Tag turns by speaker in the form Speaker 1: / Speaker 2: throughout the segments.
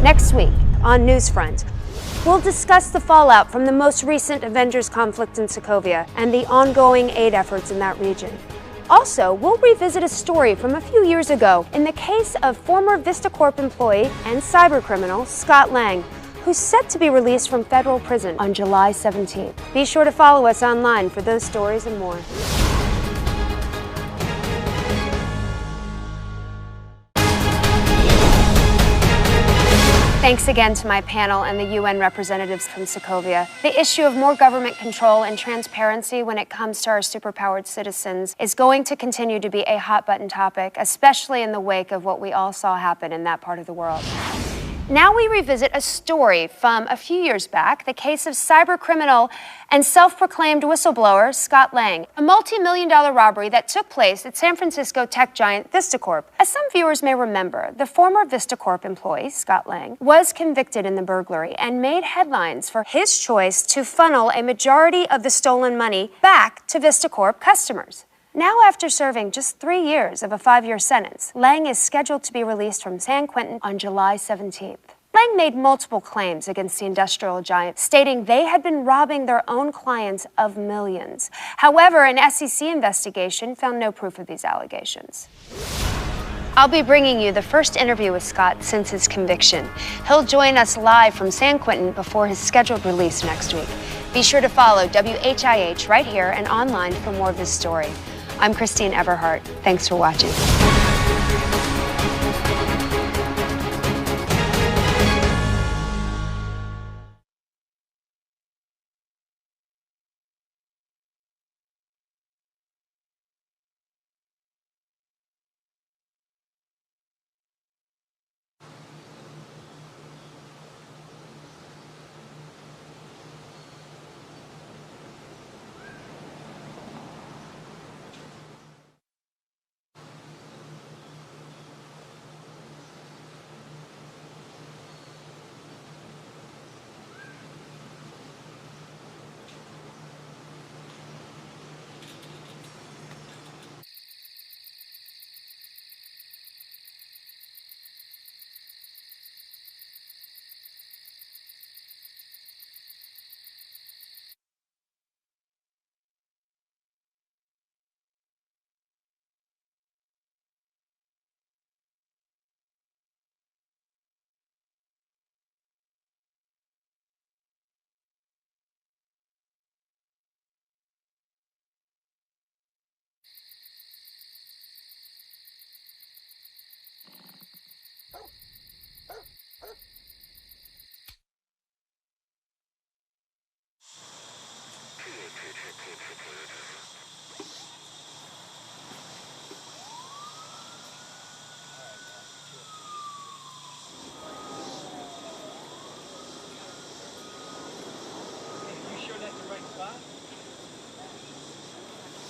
Speaker 1: Next week on Newsfront, we'll discuss the fallout from the most recent Avengers conflict in Sokovia and the ongoing aid efforts in that region. Also, we'll revisit a story from a few years ago in the case of former Vistacorp employee and cybercriminal Scott Lang, who's set to be released from federal prison on July 17th. Be sure to follow us online for those stories and more. Thanks again to my panel and the UN representatives from Sokovia. The issue of more government control and transparency when it comes to our superpowered citizens is going to continue to be a hot-button topic, especially in the wake of what we all saw happen in that part of the world. Now we revisit a story from a few years back, the case of cybercriminal and self-proclaimed whistleblower Scott Lang, a multi-million-dollar robbery that took place at San Francisco tech giant Vistacorp. As some viewers may remember, the former Vistacorp employee, Scott Lang, was convicted in the burglary and made headlines for his choice to funnel a majority of the stolen money back to Vistacorp customers. Now, after serving just 3 years of a 5-year sentence, Lang is scheduled to be released from San Quentin on July 17th. Lang made multiple claims against the industrial giant, stating they had been robbing their own clients of millions. However, an SEC investigation found no proof of these allegations. I'll be bringing you the first interview with Scott since his conviction. He'll join us live from San Quentin before his scheduled release next week. Be sure to follow WHIH right here and online for more of this story. I'm Christine Everhart. Thanks for watching.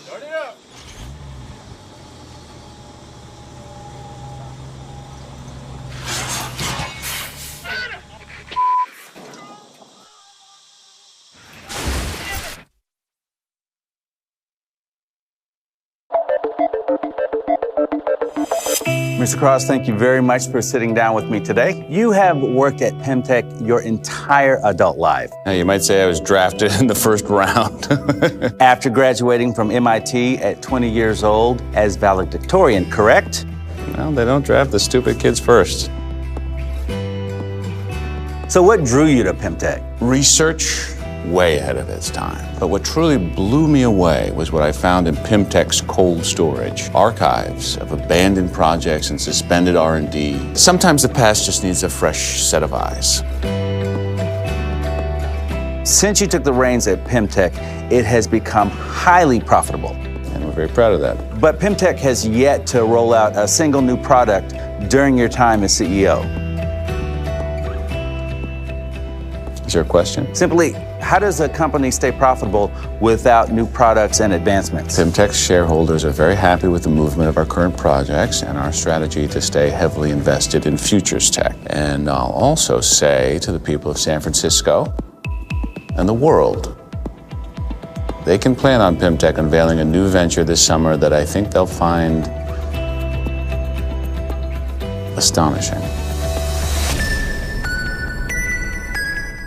Speaker 2: Start it up.
Speaker 3: Mr. Cross, thank you very much for sitting down with me today. You have worked at Pemtech your entire adult life.
Speaker 4: Now, you might say I was drafted in the first round.
Speaker 3: After graduating from MIT at 20 years old as valedictorian, correct?
Speaker 4: Well, they don't draft the stupid kids first.
Speaker 3: So what drew you to Pemtech?
Speaker 4: Research, way ahead of its time. But what truly blew me away was what I found in Pemtech's cold storage. Archives of abandoned projects and suspended R&D. Sometimes the past just needs a fresh set of eyes.
Speaker 3: Since you took the reins at Pemtech, it has become highly profitable.
Speaker 4: And we're very proud of that.
Speaker 3: But Pemtech has yet to roll out a single new product during your time as CEO.
Speaker 4: Is there a question?
Speaker 3: Simply, how does a company stay profitable without new products and advancements?
Speaker 4: Pemtech's shareholders are very happy with the movement of our current projects and our strategy to stay heavily invested in futures tech. And I'll also say to the people of San Francisco and the world, they can plan on Pemtech unveiling a new venture this summer that I think they'll find astonishing.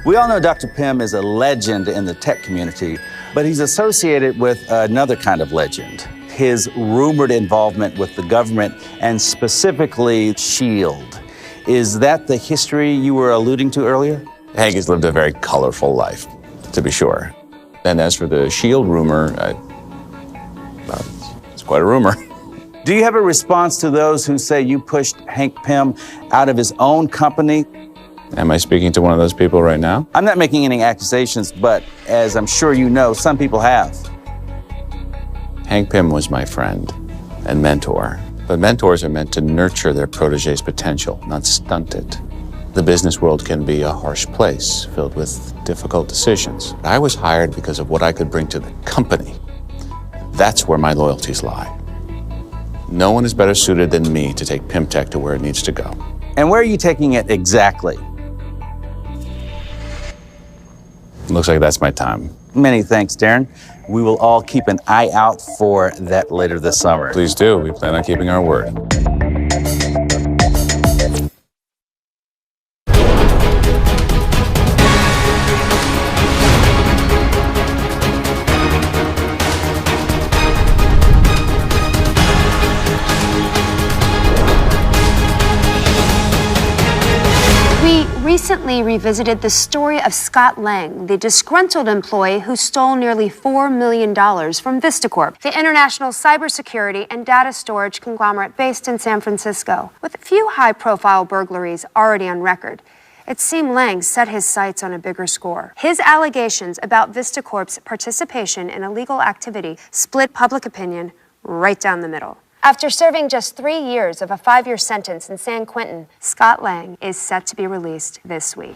Speaker 3: We all know Dr. Pym is a legend in the tech community, but he's associated with another kind of legend. His rumored involvement with the government and specifically SHIELD. Is that the history you were alluding to earlier?
Speaker 4: Hank has lived a very colorful life, to be sure. And as for the SHIELD rumor, well, it's quite a rumor.
Speaker 3: Do you have a response to those who say you pushed Hank Pym out of his own company?
Speaker 4: Am I speaking to one of those people right now?
Speaker 3: I'm not making any accusations, but as I'm sure you know, some people have.
Speaker 4: Hank Pym was my friend and mentor, but mentors are meant to nurture their protege's potential, not stunt it. The business world can be a harsh place, filled with difficult decisions. I was hired because of what I could bring to the company. That's where my loyalties lie. No one is better suited than me to take PymTech to where it needs to go.
Speaker 3: And where are you taking it exactly?
Speaker 4: Looks like that's my time.
Speaker 3: Many thanks, Darren. We will all keep an eye out for that later this summer.
Speaker 4: Please do. We plan on keeping our word.
Speaker 1: Recently revisited the story of Scott Lang, the disgruntled employee who stole nearly $4 million from Vistacorp, the international cybersecurity and data storage conglomerate based in San Francisco. With a few high-profile burglaries already on record, it seemed Lang set his sights on a bigger score. His allegations about Vistacorp's participation in illegal activity split public opinion right down the middle. After serving just 3 years of a 5-year sentence in San Quentin, Scott Lang is set to be released this week.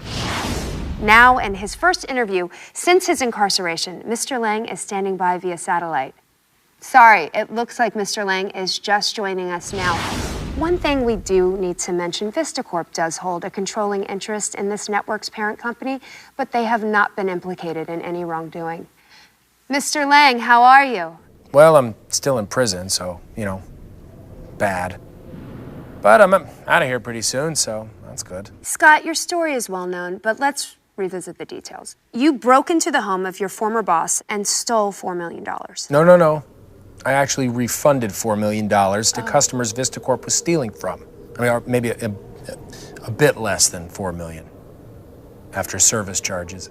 Speaker 1: Now, in his first interview since his incarceration, Mr. Lang is standing by via satellite. Sorry, it looks like Mr. Lang is just joining us now. One thing we do need to mention, Vistacorp does hold a controlling interest in this network's parent company, but they have not been implicated in any wrongdoing. Mr. Lang, how are you?
Speaker 2: Well, I'm still in prison, so, bad. But I'm out of here pretty soon, so that's good.
Speaker 1: Scott, your story is well known, but let's revisit the details. You broke into the home of your former boss and stole $4 million.
Speaker 2: No. I actually refunded $4 million to customers Vistacorp was stealing from. I mean, or maybe a bit less than $4 million after service charges.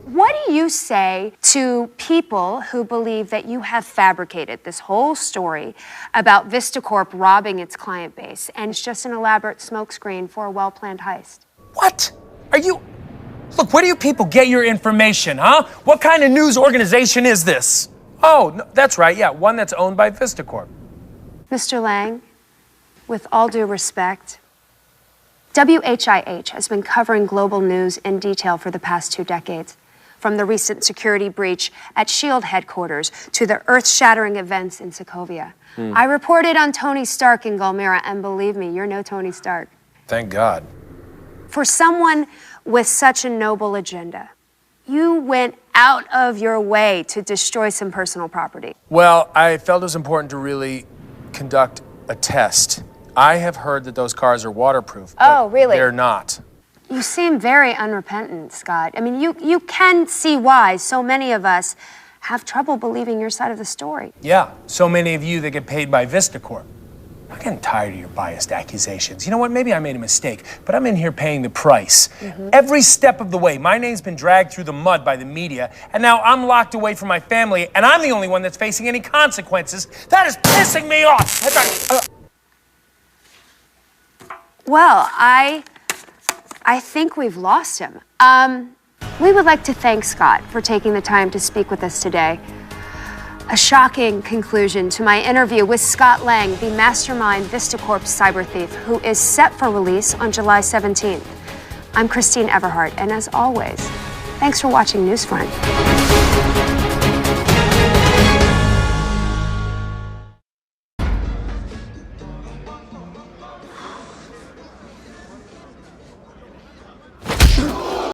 Speaker 1: What do you say to people who believe that you have fabricated this whole story about Vistacorp robbing its client base and it's just an elaborate smokescreen for a well-planned heist?
Speaker 2: What? Look, where do you people get your information, huh? What kind of news organization is this? Oh, no, that's right, yeah, one that's owned by Vistacorp.
Speaker 1: Mr. Lang, with all due respect, WHIH has been covering global news in detail for the past 2 decades. From the recent security breach at SHIELD headquarters to the earth-shattering events in Sokovia. I reported on Tony Stark in Gulmira, and believe me, you're no Tony Stark.
Speaker 2: Thank God.
Speaker 1: For someone with such a noble agenda, you went out of your way to destroy some personal property.
Speaker 2: Well, I felt it was important to really conduct a test. I have heard that those cars are waterproof.
Speaker 1: Oh, really?
Speaker 2: They're not.
Speaker 1: You seem very unrepentant, Scott. I mean, you can see why so many of us have trouble believing your side of the story.
Speaker 2: Yeah, so many of you that get paid by Vistacorp. I'm getting tired of your biased accusations. You know what, maybe I made a mistake, but I'm in here paying the price. Every step of the way, my name's been dragged through the mud by the media, and now I'm locked away from my family, and I'm the only one that's facing any consequences. That is pissing me off!
Speaker 1: Well, I think we've lost him. We would like to thank Scott for taking the time to speak with us today. A shocking conclusion to my interview with Scott Lang, the mastermind Vistacorp cyber thief, who is set for release on July 17th. I'm Christine Everhart, and as always, thanks for watching Newsfront.